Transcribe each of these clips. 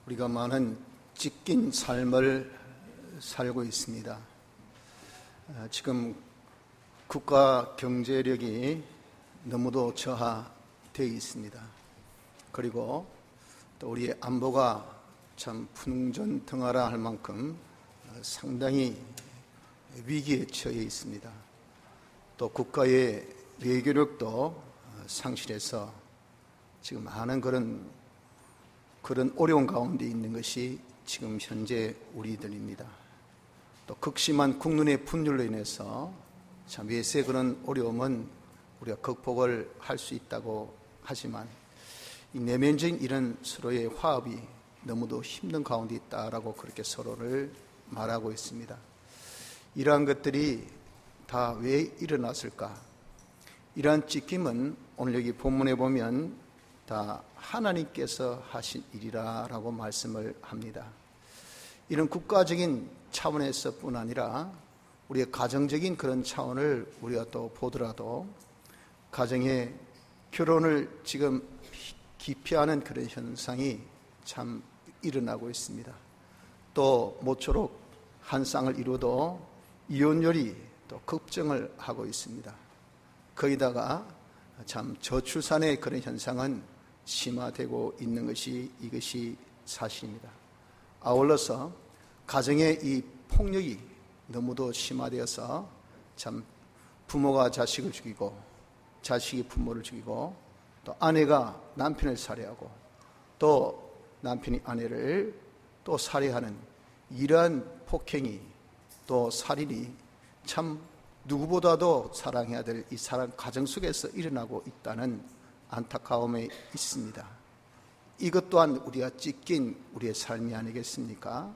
우리가 많은 찢긴 삶을 살고 있습니다. 지금 국가 경제력이 너무도 저하되어 있습니다. 그리고 또 우리의 안보가 참 fun전등하라 할 만큼 상당히 위기에 처해 있습니다. 또 국가의 외교력도 상실해서 지금 많은 그런 어려운 가운데 있는 것이 지금 현재 우리들입니다. 또 극심한 국눈의 분열로 인해서 참 외세 그런 어려움은 우리가 극복을 할 수 있다고 하지만 이 내면적인 이런 서로의 화합이 너무도 힘든 가운데 있다라고 그렇게 서로를 말하고 있습니다. 이러한 것들이 다 왜 일어났을까? 이러한 찢김은 오늘 여기 본문에 보면 다 하나님께서 하신 일이라고 말씀을 합니다. 이런 국가적인 차원에서뿐 아니라 우리의 가정적인 그런 차원을 우리가 또 보더라도 가정의 결혼을 지금 기피하는 그런 현상이 참 일어나고 있습니다. 또 모쪼록 한 쌍을 이루어도 이혼율이 또 급증을 하고 있습니다. 거기다가 참 저출산의 그런 현상은 심화되고 있는 것이 이것이 사실입니다. 아울러서 가정의 이 폭력이 너무도 심화되어서 참 부모가 자식을 죽이고 자식이 부모를 죽이고 또 아내가 남편을 살해하고 또 남편이 아내를 또 살해하는 이러한 폭행이 또 살인이 참 누구보다도 사랑해야 될 이 사랑 가정 속에서 일어나고 있다는 안타까움에 있습니다. 이것 또한 우리가 찢긴 우리의 삶이 아니겠습니까?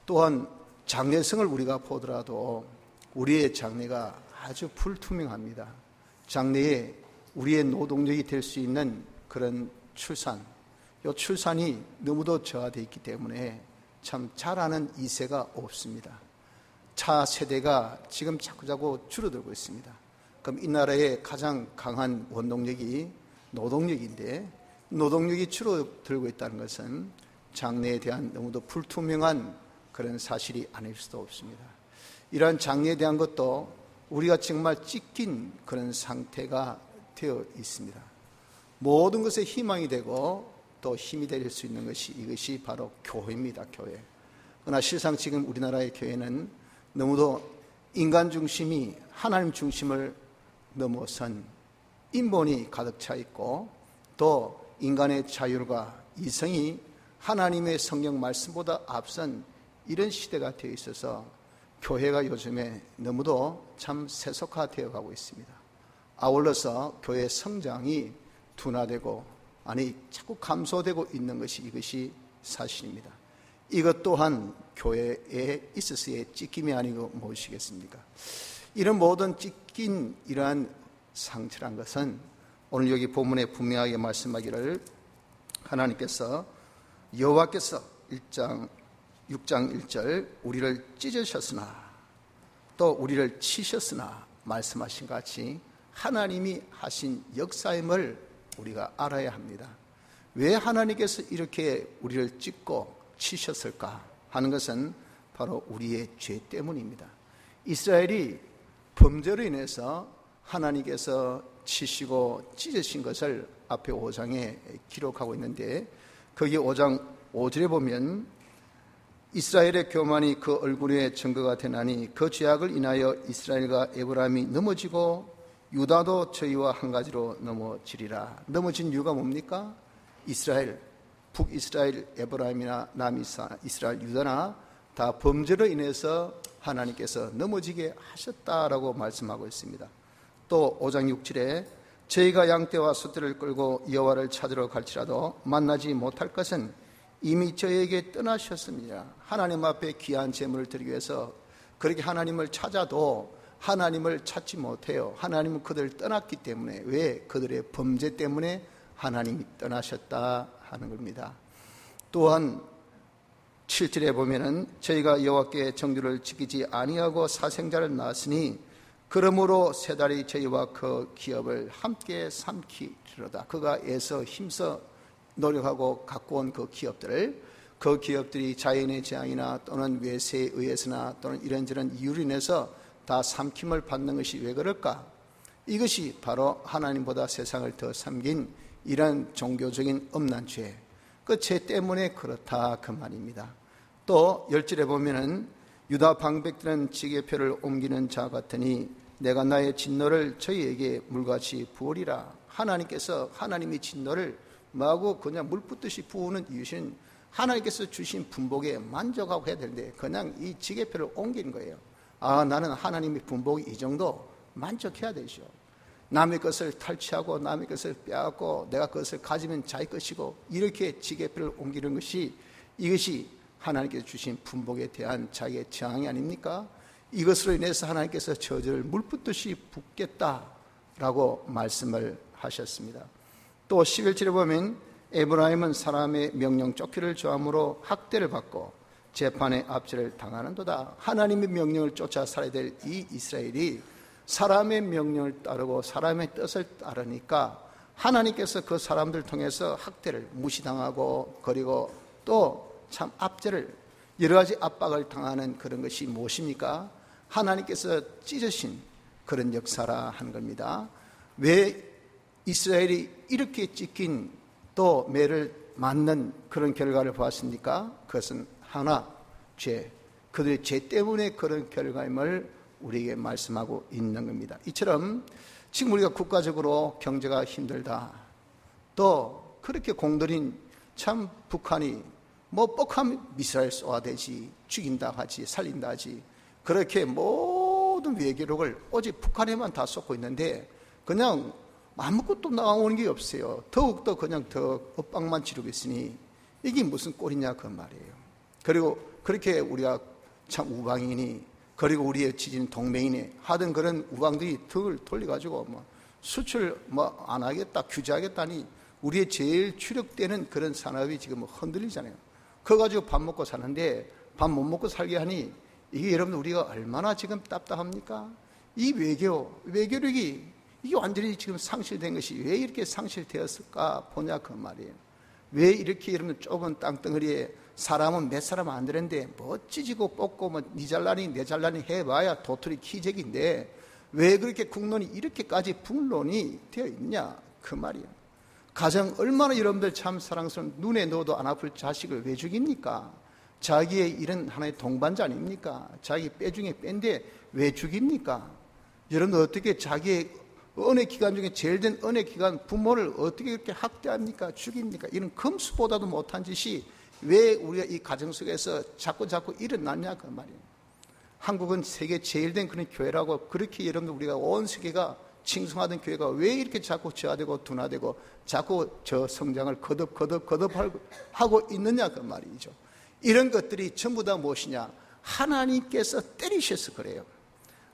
또한 장래성을 우리가 보더라도 우리의 장래가 아주 불투명합니다. 장래에 우리의 노동력이 될 수 있는 그런 출산, 이 출산이 너무도 저하되어 있기 때문에 참 잘하는 이세가 없습니다. 차세대가 지금 자꾸자꾸 줄어들고 있습니다. 그럼 이 나라의 가장 강한 원동력이 노동력인데 노동력이 줄어들고 있다는 것은 장래에 대한 너무도 불투명한 그런 사실이 아닐 수도 없습니다. 이러한 장래에 대한 것도 우리가 정말 찢긴 그런 상태가 되어 있습니다. 모든 것에 희망이 되고 또 힘이 될 수 있는 것이 이것이 바로 교회입니다. 교회. 그러나 실상 지금 우리나라의 교회는 너무도 인간 중심이 하나님 중심을 넘어선 인본이 가득 차 있고 또 인간의 자율과 이성이 하나님의 성경 말씀보다 앞선 이런 시대가 되어 있어서 교회가 요즘에 너무도 참 세속화되어 가고 있습니다. 아울러서 교회 성장이 둔화되고 아니 자꾸 감소되고 있는 것이 이것이 사실입니다. 이것 또한 교회에 있어서의 찢김이 아니고 무엇이겠습니까? 이런 모든 찢긴 이러한 상처란 것은 오늘 여기 본문에 분명하게 말씀하기를 하나님께서 여호와께서 6장 1절 우리를 찢으셨으나 또 우리를 치셨으나 말씀하신 같이 하나님이 하신 역사임을 우리가 알아야 합니다. 왜 하나님께서 이렇게 우리를 찢고 치셨을까 하는 것은 바로 우리의 죄 때문입니다. 이스라엘이 범죄로 인해서 하나님께서 치시고 찢으신 것을 앞에 5장에 기록하고 있는데 거기 5장 5절에 보면 이스라엘의 교만이 그 얼굴에 증거가 되나니 그 죄악을 인하여 이스라엘과 에브라임이 넘어지고 유다도 저희와 한 가지로 넘어지리라. 넘어진 이유가 뭡니까? 이스라엘, 북이스라엘, 에브라임이나 남이스라엘, 유다나 다 범죄로 인해서 하나님께서 넘어지게 하셨다라고 말씀하고 있습니다. 또 5장 6절에 저희가 양떼와 소떼를 끌고 여호와를 찾으러 갈지라도 만나지 못할 것은 이미 저에게 떠나셨습니다. 하나님 앞에 귀한 제물을 드리기 위해서 그렇게 하나님을 찾아도 하나님을 찾지 못해요. 하나님은 그들을 떠났기 때문에 왜? 그들의 범죄 때문에 하나님이 떠나셨다 하는 겁니다. 또한 7절에 보면은 저희가 여호와께 정규를 지키지 아니하고 사생자를 낳았으니 그러므로 세 달이 저희와 그 기업을 함께 삼키리로다. 그가 애써 힘써 노력하고 갖고 온 그 기업들을 그 기업들이 자연의 재앙이나 또는 외세에 의해서나 또는 이런저런 이유로 인해서 다 삼킴을 받는 것이 왜 그럴까? 이것이 바로 하나님보다 세상을 더 섬긴 이런 종교적인 엄난 죄, 그 죄 때문에 그렇다 그 말입니다. 또 10절에 보면은 유다 방백들은 지게표를 옮기는 자 같으니 내가 나의 진노를 저희에게 물같이 부으리라. 하나님이 진노를 마구 그냥 물 붓듯이 부으는 이유는 하나님께서 주신 분복에 만족하고 해야 되는데 그냥 이 지게표를 옮기는 거예요. 나는 하나님의 분복이 이 정도 만족해야 되죠. 남의 것을 탈취하고 남의 것을 빼앗고 내가 그것을 가지면 자기 것이고 이렇게 지게표를 옮기는 것이 이것이 하나님께서 주신 분복에 대한 자기의 저항이 아닙니까? 이것으로 인해서 하나님께서 저주를 물 붓듯이 붓겠다라고 말씀을 하셨습니다. 또 11절에 보면 에브라임은 사람의 명령 쫓기를 좋아함으로 학대를 받고 재판의 압제를 당하는도다. 하나님의 명령을 쫓아 살아야 될 이 이스라엘이 사람의 명령을 따르고 사람의 뜻을 따르니까 하나님께서 그 사람들 통해서 학대를 무시당하고 그리고 또 참 압제를 여러 가지 압박을 당하는 그런 것이 무엇입니까? 하나님께서 찢으신 그런 역사라 하는 겁니다. 왜 이스라엘이 이렇게 찢긴 또 매를 맞는 그런 결과를 보았습니까? 그것은 하나, 죄. 그들의 죄 때문에 그런 결과임을 우리에게 말씀하고 있는 겁니다. 이처럼 지금 우리가 국가적으로 경제가 힘들다. 또 그렇게 공들인 참 북한이 뻑하면 미사일 쏘아대지, 죽인다 하지, 살린다 하지. 그렇게 모든 외교력을 오직 북한에만 다 쏟고 있는데 그냥 아무것도 나오는 게 없어요. 더욱더 그냥 더 엇박만 지르고 있으니 이게 무슨 꼴이냐 그 말이에요. 그리고 그렇게 우리가 참 우방이니 그리고 우리의 지진 동맹이니 하던 그런 우방들이 등을 돌려가지고 수출 안 하겠다, 규제하겠다니 우리의 제일 주력되는 그런 산업이 지금 흔들리잖아요. 그거 가지고 밥 먹고 사는데 밥 못 먹고 살게 하니 이게 여러분들 우리가 얼마나 지금 답답합니까? 이 외교력이 이게 완전히 지금 상실된 것이 왜 이렇게 상실되었을까 보냐 그 말이에요. 왜 이렇게 여러분 좁은 땅덩어리에 사람은 몇 사람 안 되는데 찢어지고 뽑고 니 잘나니 내 잘나니 해봐야 도토리 키재기인데 왜 그렇게 국론이 이렇게까지 분론이 되어 있냐 그 말이에요. 가정 얼마나 여러분들 참 사랑스러운 눈에 넣어도 안 아플 자식을 왜 죽입니까? 자기의 일은 하나의 동반자 아닙니까? 자기 뼈 중에 뼈인데 왜 죽입니까? 여러분들 어떻게 자기의 은혜 기간 중에 제일 된 은혜 기간 부모를 어떻게 그렇게 학대합니까? 죽입니까? 이런 금수보다도 못한 짓이 왜 우리가 이 가정 속에서 자꾸 일어났냐 그 말이에요. 한국은 세계 제일 된 그런 교회라고 그렇게 여러분들 우리가 온 세계가 칭송하던 교회가 왜 이렇게 자꾸 저하되고 둔화되고 자꾸 저 성장을 거듭하고 있느냐 그 말이죠. 이런 것들이 전부 다 무엇이냐? 하나님께서 때리셔서 그래요.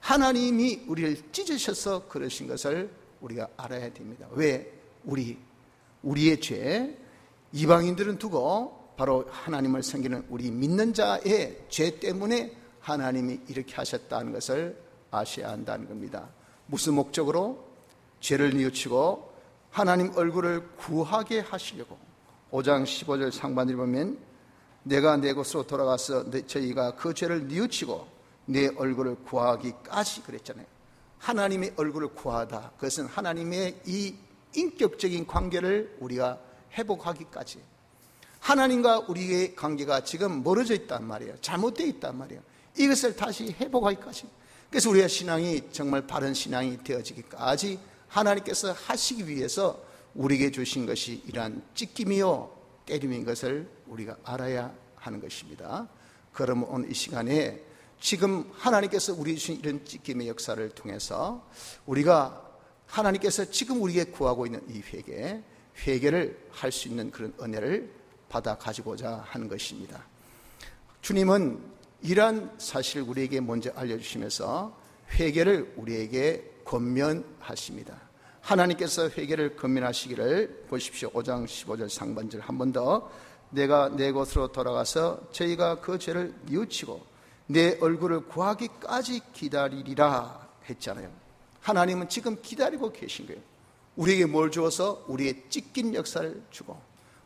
하나님이 우리를 찢으셔서 그러신 것을 우리가 알아야 됩니다. 왜? 우리의 죄, 이방인들은 두고 바로 하나님을 섬기는 우리 믿는 자의 죄 때문에 하나님이 이렇게 하셨다는 것을 아셔야 한다는 겁니다. 무슨 목적으로? 죄를 뉘우치고 하나님 얼굴을 구하게 하시려고. 5장 15절 상반을 보면 내가 내 곳으로 돌아가서 저희가 그 죄를 뉘우치고 내 얼굴을 구하기까지 그랬잖아요. 하나님의 얼굴을 구하다. 그것은 하나님의 이 인격적인 관계를 우리가 회복하기까지. 하나님과 우리의 관계가 지금 멀어져 있단 말이에요. 잘못되어 있단 말이에요. 이것을 다시 회복하기까지. 그래서 우리의 신앙이 정말 바른 신앙이 되어지기까지 하나님께서 하시기 위해서 우리에게 주신 것이 이러한 찢김이요 때림인 것을 우리가 알아야 하는 것입니다. 그러면 오늘 이 시간에 지금 하나님께서 우리에게 주신 이런 찢김의 역사를 통해서 우리가 하나님께서 지금 우리에게 구하고 있는 이 회개를 할 수 있는 그런 은혜를 받아 가지고자 하는 것입니다. 주님은 이러한 사실을 우리에게 먼저 알려주시면서 회개를 우리에게 권면하십니다. 하나님께서 회개를 권면하시기를 보십시오. 5장 15절 상반절 한 번 더. 내가 내 곳으로 돌아가서 저희가 그 죄를 뉘우치고 내 얼굴을 구하기까지 기다리리라 했잖아요. 하나님은 지금 기다리고 계신 거예요. 우리에게 뭘 주어서? 우리의 찢긴 역사를 주고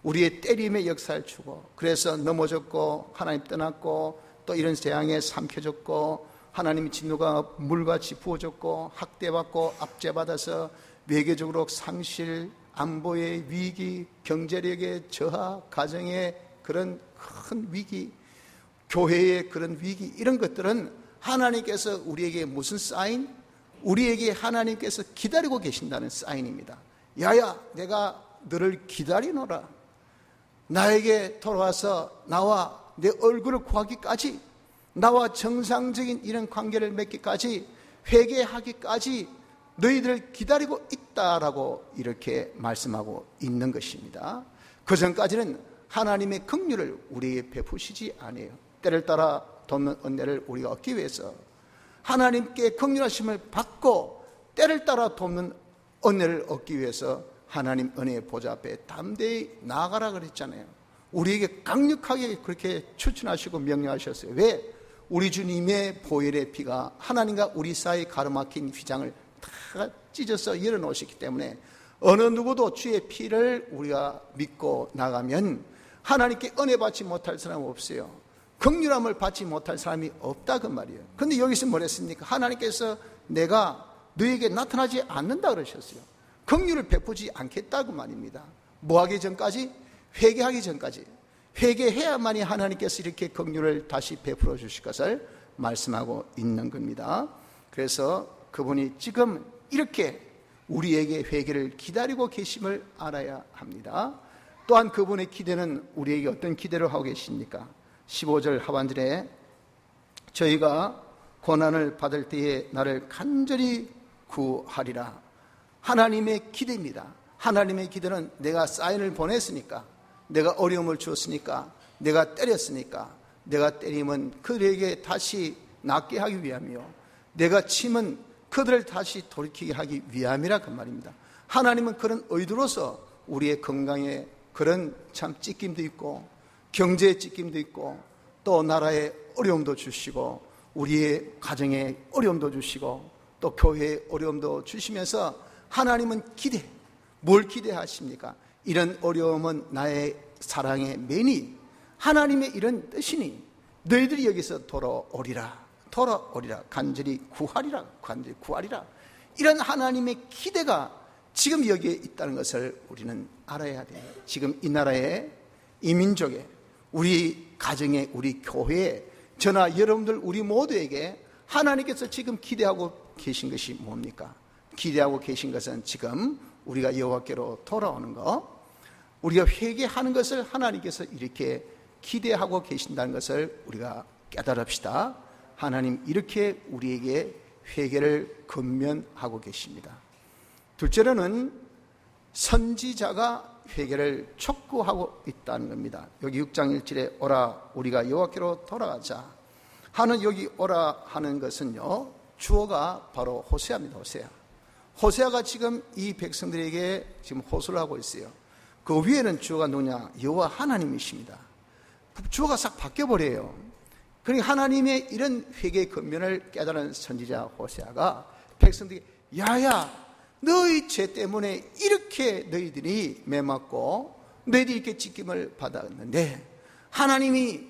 우리의 때림의 역사를 주고, 그래서 넘어졌고 하나님 떠났고 또 이런 재앙에 삼켜졌고 하나님의 진노가 물같이 부어졌고 학대받고 압제받아서 외교적으로 상실, 안보의 위기, 경제력의 저하, 가정의 그런 큰 위기, 교회의 그런 위기, 이런 것들은 하나님께서 우리에게 무슨 사인? 우리에게 하나님께서 기다리고 계신다는 사인입니다. 야야, 내가 너를 기다리노라. 나에게 돌아와서 나와 내 얼굴을 구하기까지, 나와 정상적인 이런 관계를 맺기까지, 회개하기까지 너희들을 기다리고 있다라고 이렇게 말씀하고 있는 것입니다. 그 전까지는 하나님의 긍휼을 우리에게 베푸시지 않아요. 때를 따라 돕는 은혜를 우리가 얻기 위해서 하나님께 긍휼하심을 받고 때를 따라 돕는 은혜를 얻기 위해서 하나님 은혜의 보좌 앞에 담대히 나아가라 그랬잖아요. 우리에게 강력하게 그렇게 추천하시고 명령하셨어요. 왜? 우리 주님의 보혈의 피가 하나님과 우리 사이에 가로막힌 휘장을 다 찢어서 열어놓으셨기 때문에 어느 누구도 주의 피를 우리가 믿고 나가면 하나님께 은혜 받지 못할 사람은 없어요. 긍휼함을 받지 못할 사람이 없다 그 말이에요. 그런데 여기서 뭐랬습니까? 하나님께서 내가 너에게 나타나지 않는다 그러셨어요. 긍휼을 베푸지 않겠다고 말입니다. 뭐하기 전까지? 회개하기 전까지. 회개해야만이 하나님께서 이렇게 긍휼을 다시 베풀어 주실 것을 말씀하고 있는 겁니다. 그래서 그분이 지금 이렇게 우리에게 회개를 기다리고 계심을 알아야 합니다. 또한 그분의 기대는 우리에게 어떤 기대를 하고 계십니까? 15절 하반절에 저희가 고난을 받을 때에 나를 간절히 구하리라. 하나님의 기대입니다. 하나님의 기대는 내가 사인을 보냈으니까, 내가 어려움을 주었으니까, 내가 때렸으니까, 내가 때리면 그들에게 다시 낫게 하기 위함이요, 내가 침은 그들을 다시 돌이키게 하기 위함이라 그 말입니다. 하나님은 그런 의도로서 우리의 건강에 그런 참 찢김도 있고 경제의 찢김도 있고 또 나라의 어려움도 주시고 우리의 가정에 어려움도 주시고 또 교회에 어려움도 주시면서 하나님은 뭘 기대하십니까? 이런 어려움은 나의 사랑의 매니, 하나님의 이런 뜻이니 너희들이 여기서 돌아오리라, 간절히 구하리라. 이런 하나님의 기대가 지금 여기에 있다는 것을 우리는 알아야 돼요. 지금 이 나라에, 이 민족에, 우리 가정에, 우리 교회에, 저나 여러분들 우리 모두에게 하나님께서 지금 기대하고 계신 것이 뭡니까? 기대하고 계신 것은 지금 우리가 여호와께로 돌아오는 것, 우리가 회개하는 것을 하나님께서 이렇게 기대하고 계신다는 것을 우리가 깨달읍시다. 하나님 이렇게 우리에게 회개를 권면하고 계십니다. 둘째로는 선지자가 회개를 촉구하고 있다는 겁니다. 여기 6장 1절에 오라 우리가 여호와께로 돌아가자 하는, 여기 오라 하는 것은요, 주어가 바로 호세아입니다. 호세아가 지금 이 백성들에게 지금 호소를 하고 있어요. 그 위에는 주어가 누구냐? 여호와 하나님이십니다. 주어가 싹 바뀌어버려요. 그러니까 하나님의 이런 회개의 권면을 깨달은 선지자 호세아가 백성들에게 야야, 너희 죄 때문에 이렇게 너희들이 매맞고 너희들이 이렇게 찢김을 받았는데 하나님이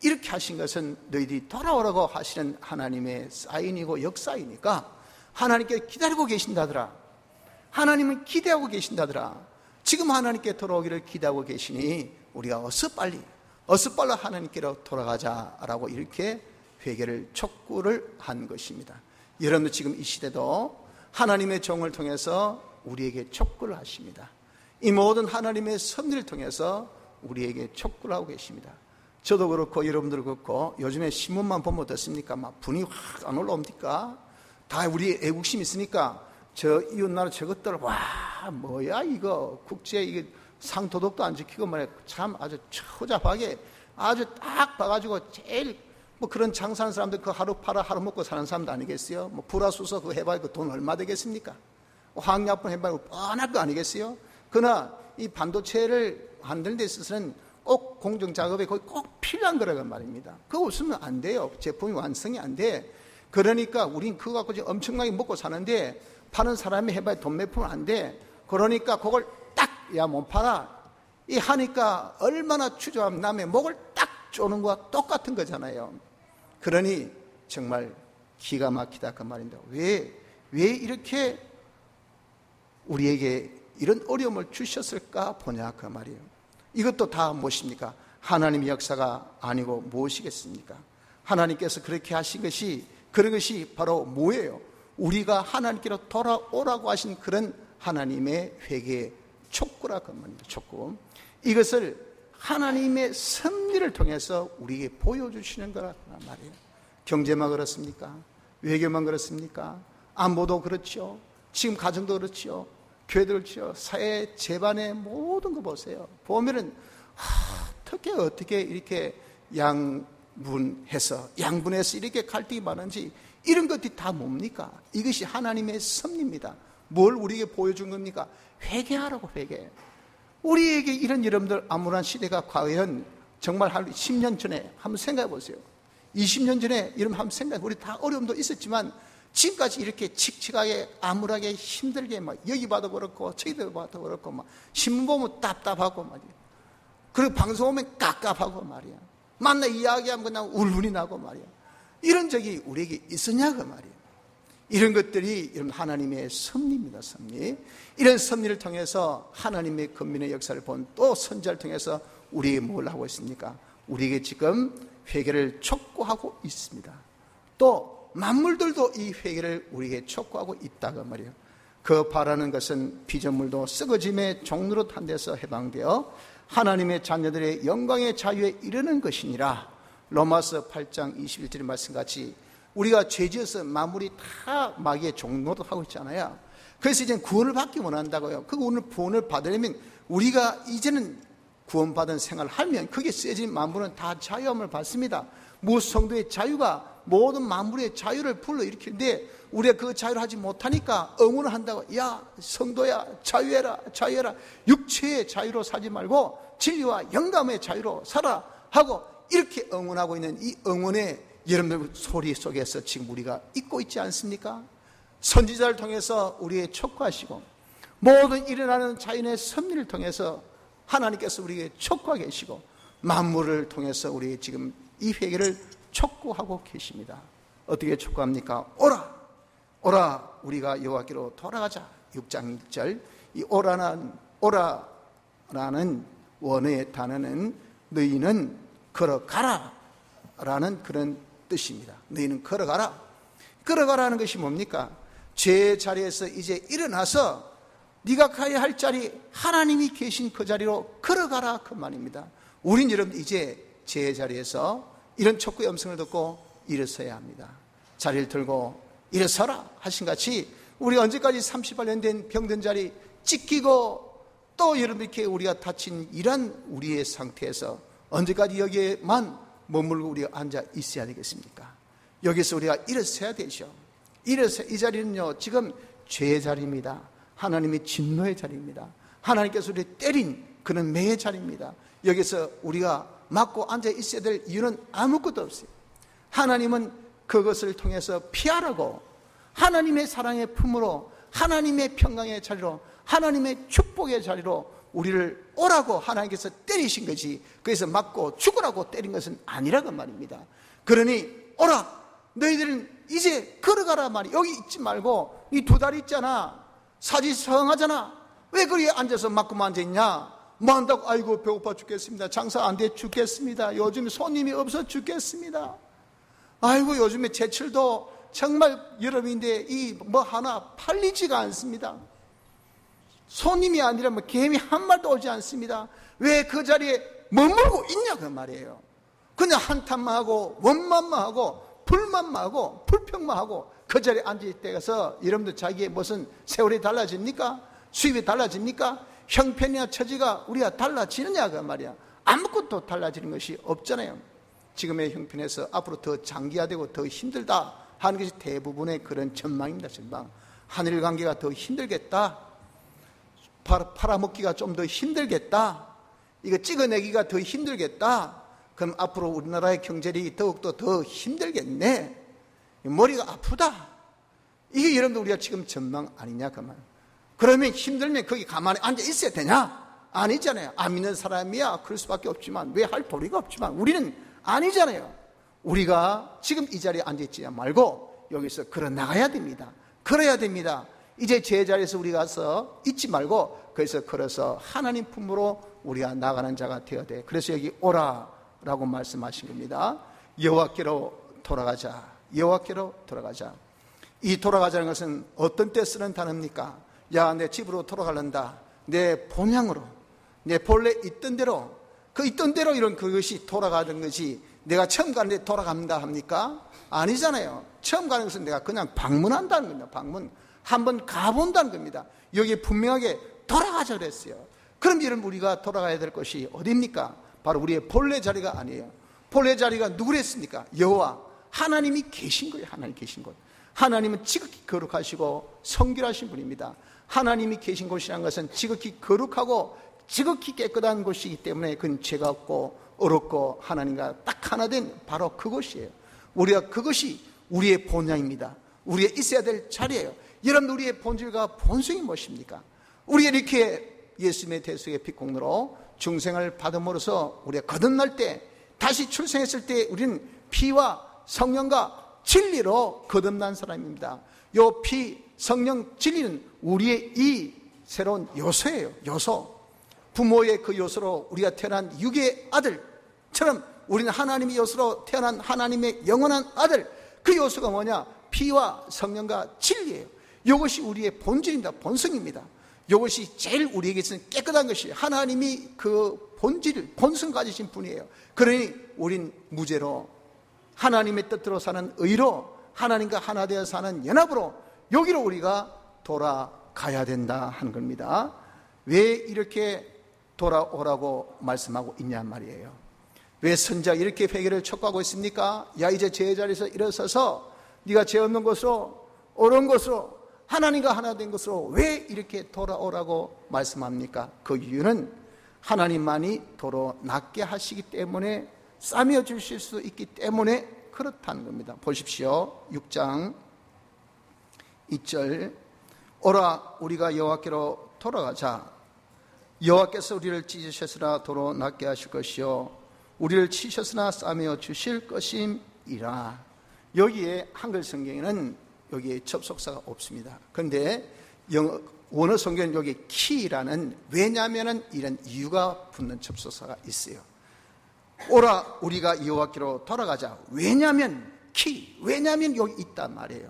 이렇게 하신 것은 너희들이 돌아오라고 하시는 하나님의 사인이고 역사이니까 하나님께 기다리고 계신다더라. 하나님은 기대하고 계신다더라. 지금 하나님께 돌아오기를 기대하고 계시니 우리가 어서 빨리 하나님께로 돌아가자라고 이렇게 회개를 촉구를 한 것입니다. 여러분도 지금 이 시대도 하나님의 종을 통해서 우리에게 촉구를 하십니다. 이 모든 하나님의 섭리를 통해서 우리에게 촉구를 하고 계십니다. 저도 그렇고 여러분들 그렇고 요즘에 신문만 보면 어떻습니까? 막 분이 확 안 올라옵니까? 다 우리 애국심이 있으니까 저 이웃나라 저것들 와 뭐야 이거 국제 이게 상도덕도 안 지키고 말이야, 참 아주 초잡하게 아주 딱 봐가지고 제일 뭐 그런 장사하는 사람들 그 하루 팔아 하루 먹고 사는 사람도 아니겠어요? 뭐 불화수소 그거 해봐야 그 돈 얼마 되겠습니까? 화학약품 해봐야 뻔할 거 아니겠어요? 그러나 이 반도체를 만드는 데 있어서는 꼭 공정 작업에 거의 꼭 필요한 거라고 말입니다. 그거 없으면 안 돼요. 제품이 완성이 안 돼. 그러니까 우린 그거 갖고 지금 엄청나게 먹고 사는데 파는 사람이 해봐야 돈 몇 푼 안 돼. 그러니까 그걸 딱 야 못 팔아. 이 하니까 얼마나 추조하면 남의 목을 딱 쪼는 것과 똑같은 거잖아요. 그러니 정말 기가 막히다 그 말입니다. 왜 이렇게 우리에게 이런 어려움을 주셨을까 보냐 그 말이에요. 이것도 다 무엇입니까? 하나님의 역사가 아니고 무엇이겠습니까? 하나님께서 그렇게 하신 것이, 그런 것이 바로 뭐예요? 우리가 하나님께로 돌아오라고 하신 그런 하나님의 회개의 촉구라 그 말입니다. 촉구. 이것을 하나님의 섭리를 통해서 우리에게 보여주시는 거란 말이에요. 경제만 그렇습니까? 외교만 그렇습니까? 안보도 그렇죠. 지금 가정도 그렇죠. 교회도 그렇죠. 사회 재반의 모든 거 보세요. 보면은 어떻게 이렇게 양분해서 이렇게 갈등이 많은지, 이런 것들이 다 뭡니까? 이것이 하나님의 섭리입니다. 뭘 우리에게 보여준 겁니까? 회개하라고. 회개. 우리에게 이런 여러분들 암울한 시대가 과연 정말 한 10년 전에 한번 생각해 보세요. 20년 전에 여러분 한번 생각해 보세요. 우리 다 어려움도 있었지만 지금까지 이렇게 칙칙하게 암울하게 힘들게 막 여기 봐도 그렇고 저기 봐도 그렇고 막 신문 보면 답답하고 말이야. 그리고 방송 보면 깝깝하고 말이야. 만나 이야기하면 그냥 울분이 나고 말이야. 이런 적이 우리에게 있었냐고 말이에요. 이런 것들이 여러분 하나님의 섭리입니다. 섭리. 이런 섭리를 통해서 하나님의 권민의 역사를 본 또 선지자를 통해서 우리에게 뭘 하고 있습니까? 우리에게 지금 회개를 촉구하고 있습니다. 또 만물들도 이 회개를 우리에게 촉구하고 있다고 말이에요. 그 바라는 것은 피조물도 썩어짐의 종로로 탄 데서 해방되어 하나님의 자녀들의 영광의 자유에 이르는 것이니라. 로마서 8장 21절의 말씀같이 우리가 죄지어서 만물이 다 마귀의 종로도 하고 있잖아요. 그래서 이제 구원을 받기 원한다고요. 그 구원을 받으려면 우리가 이제는 구원받은 생활을 하면 그게 쓰여진 만물은 다 자유함을 받습니다. 무성도의 자유가 모든 만물의 자유를 불러일으키는데 우리가 그 자유를 하지 못하니까 응원을 한다고. 야 성도야 자유해라. 육체의 자유로 살지 말고 진리와 영감의 자유로 살아 하고 이렇게 응원하고 있는 이 응원의 여러분들 소리 속에서 지금 우리가 있고 있지 않습니까? 선지자를 통해서 우리에게 촉구하시고 모든 일어나는 자연의 섭리를 통해서 하나님께서 우리에게 촉구하고 계시고 만물을 통해서 우리 지금 이 회개를 촉구하고 계십니다. 어떻게 촉구합니까? 오라 우리가 여호와께로 돌아가자. 6장 1절. 이 오라라는 원어의 단어는 너희는 걸어가라 라는 그런 뜻입니다. 너희는 걸어가라는 것이 뭡니까? 죄의 자리에서 이제 일어나서 네가 가야 할 자리, 하나님이 계신 그 자리로 걸어가라 그 말입니다. 우린 여러분 이제 죄의 자리에서 이런 촉구의 음성을 듣고 일어서야 합니다. 자리를 들고 일어서라 하신 같이 우리가 언제까지 38년 된 병든 자리 찢기고 또 여러분 이렇게 우리가 다친 이런 우리의 상태에서 언제까지 여기에만 머물고 우리가 앉아 있어야 되겠습니까? 여기서 우리가 일어서야 되죠. 일어서 이 자리는요 지금 죄의 자리입니다. 하나님의 진노의 자리입니다. 하나님께서 우리를 때린 그런 매의 자리입니다. 여기서 우리가 맞고 앉아 있어야 될 이유는 아무것도 없어요. 하나님은 그것을 통해서 피하라고 하나님의 사랑의 품으로 하나님의 평강의 자리로 하나님의 축복의 자리로 우리를 오라고 하나님께서 때리신 거지 그래서 맞고 죽으라고 때린 것은 아니라고 말입니다. 그러니 오라 너희들은 이제 걸어가라 말이. 여기 있지 말고 이 두 다리 있잖아. 사지성하잖아. 왜 거기에 앉아서 맞고만 앉아있냐. 뭐 한다고 아이고 배고파 죽겠습니다. 장사 안 돼 죽겠습니다. 요즘 손님이 없어 죽겠습니다. 아이고 요즘에 제철도 정말 여름인데 이 뭐 하나 팔리지가 않습니다. 손님이 아니라 뭐 개미 한 마리도 오지 않습니다. 왜 그 자리에 머물고 있냐 그 말이에요. 그냥 한탄만 하고 원만만 하고 불만만 하고 불평만 하고 그 자리에 앉을 때가서 여러분들 자기의 무슨 세월이 달라집니까? 수입이 달라집니까? 형편이나 처지가 우리가 달라지느냐 그 말이야. 아무것도 달라지는 것이 없잖아요. 지금의 형편에서 앞으로 더 장기화되고 더 힘들다 하는 것이 대부분의 그런 전망입니다. 전망. 하늘 관계가 더 힘들겠다. 팔아먹기가 좀 더 힘들겠다. 이거 찍어내기가 더 힘들겠다. 그럼 앞으로 우리나라의 경제력이 더욱더 더 힘들겠네. 머리가 아프다. 이게 여러분들 우리가 지금 전망 아니냐 그 말. 그러면 힘들면 거기 가만히 앉아 있어야 되냐? 아니잖아요. 안 믿는 사람이야 그럴 수밖에 없지만, 왜 할 도리가 없지만 우리는 아니잖아요. 우리가 지금 이 자리에 앉아있지 말고 여기서 걸어 나가야 됩니다. 걸어야 됩니다. 이제 제자리에서 우리가 가서 있지 말고 거기서 걸어서 하나님 품으로 우리가 나가는 자가 되어야 돼. 그래서 여기 오라라고 말씀하신 겁니다. 여호와께로 돌아가자. 여호와께로 돌아가자. 이 돌아가자는 것은 어떤 때 쓰는 단어입니까? 야, 내 집으로 돌아가란다. 내 본향으로, 내 본래 있던 대로, 그 있던 대로 이런 그것이 돌아가는 것이 내가 처음 가는데 돌아갑니다 합니까? 아니잖아요. 처음 가는 것은 내가 그냥 방문한다는 겁니다. 방문. 한번 가본다는 겁니다. 여기에 분명하게 돌아가자 그랬어요. 그럼 여러분, 우리가 돌아가야 될 것이 어디입니까? 바로 우리의 본래 자리가 아니에요. 본래 자리가 누구랬습니까? 여호와 하나님이 계신 거예요. 하나님 계신 곳. 하나님은 지극히 거룩하시고 성결하신 분입니다. 하나님이 계신 곳이라는 것은 지극히 거룩하고 지극히 깨끗한 곳이기 때문에 그건 죄가 없고 어렵고 하나님과 딱 하나 된 바로 그곳이에요. 우리가 그것이 우리의 본향입니다. 우리의 있어야 될 자리예요. 여러분, 우리의 본질과 본성이 무엇입니까? 우리가 이렇게 예수님의 대속의 피공로로 중생을 받음으로써 우리가 거듭날 때, 다시 출생했을 때 우리는 피와 성령과 진리로 거듭난 사람입니다. 요 피, 성령, 진리는 우리의 이 새로운 요소예요. 요소. 부모의 그 요소로 우리가 태어난 육의 아들처럼 우리는 하나님의 요소로 태어난 하나님의 영원한 아들. 그 요소가 뭐냐? 피와 성령과 진리예요. 이것이 우리의 본질입니다. 본성입니다. 이것이 제일 우리에게 있어서 깨끗한 것이에요. 하나님이 그 본질, 본성 가지신 분이에요. 그러니 우린 무죄로 하나님의 뜻대로 사는 의로 하나님과 하나 되어 사는 연합으로 여기로 우리가 돌아가야 된다 하는 겁니다. 왜 이렇게 돌아오라고 말씀하고 있냐 말이에요. 왜 선지자가 이렇게 회개를 촉구하고 있습니까? 야, 이제 제자리에서 일어서서 네가 죄 없는 것으로, 옳은 것으로, 하나님과 하나 된 것으로 왜 이렇게 돌아오라고 말씀합니까? 그 이유는 하나님만이 도로 낫게 하시기 때문에, 싸매어 주실 수 있기 때문에 그렇다는 겁니다. 보십시오. 6장 2절. 오라, 우리가 여호와께로 돌아가자. 여호와께서 우리를 찢으셨으나 도로 낫게 하실 것이요 우리를 치셨으나 싸매어 주실 것임이라. 여기에 한글 성경에는 여기에 접속사가 없습니다. 그런데 원어 성경은 여기 키라는, 왜냐하면 이런 이유가 붙는 접속사가 있어요. 오라, 우리가 여호와께로 돌아가자. 왜냐하면 키, 왜냐하면 여기 있단 말이에요.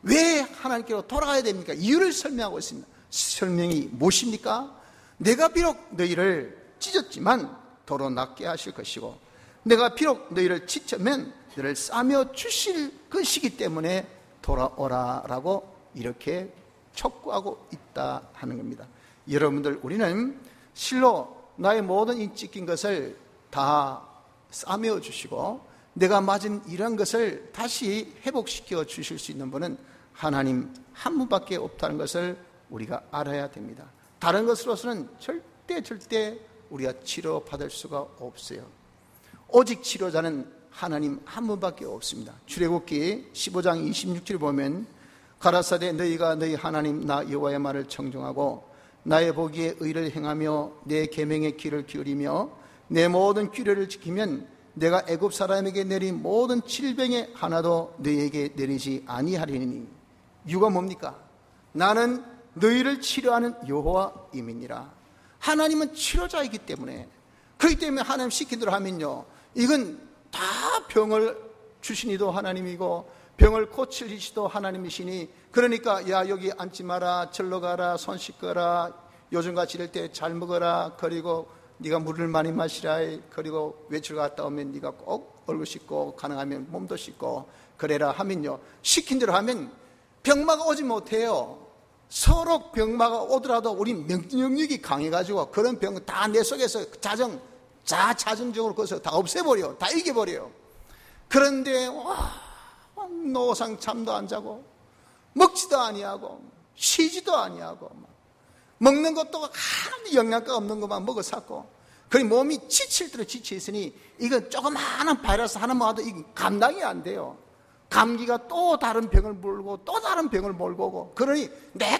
왜 하나님께로 돌아가야 됩니까? 이유를 설명하고 있습니다. 설명이 무엇입니까? 내가 비록 너희를 찢었지만 도로 낫게 하실 것이고, 내가 비록 너희를 찢으면 너희를 싸매어 주실 것이기 때문에 돌아오라라고 이렇게 촉구하고 있다 하는 겁니다. 여러분들, 우리는 실로 나의 모든 이 찢긴 것을 다 싸매어 주시고 내가 맞은 이런 것을 다시 회복시켜 주실 수 있는 분은 하나님 한 분밖에 없다는 것을 우리가 알아야 됩니다. 다른 것으로서는 절대 우리가 치료받을 수가 없어요. 오직 치료자는 하나님 한 분밖에 없습니다. 출애굽기 15장 26절 보면 가라사대 너희가 너희 하나님 나 여호와의 말을 청종하고 나의 보기에 의를 행하며 내 계명의 귀를 기울이며 내 모든 규례를 지키면 내가 애굽 사람에게 내린 모든 질병에 하나도 너희에게 내리지 아니하리니. 이유가 뭡니까? 나는 너희를 치료하는 여호와임이니라. 하나님은 치료자이기 때문에, 그렇기 때문에 하나님 시킨 대로 하면요, 이건 다 병을 주신 이도 하나님이고 병을 고칠 이시도 하나님이시니, 그러니까 야, 여기 앉지 마라, 절로 가라, 손 씻거라, 요즘같이 이럴 때 잘 먹어라, 그리고 네가 물을 많이 마시라, 그리고 외출 갔다 오면 네가 꼭 얼굴 씻고 가능하면 몸도 씻고 그래라 하면요, 시킨 대로 하면 병마가 오지 못해요. 서로 병마가 오더라도 우리 면역력이 강해가지고 그런 병은 다 내 속에서 자정적으로 그것을 다 없애버려, 다 이겨버려요. 그런데 노상 잠도 안 자고 먹지도 아니하고 쉬지도 아니하고 먹는 것도 하나도 영양가 없는 것만 먹어 샀고, 그리고 몸이 지칠 대로 지쳐 있으니 이건 조그마한 바이러스 하나만 와도 이게 감당이 안 돼요. 감기가 또 다른 병을 몰고 또 다른 병을 몰고 오고, 그러니 내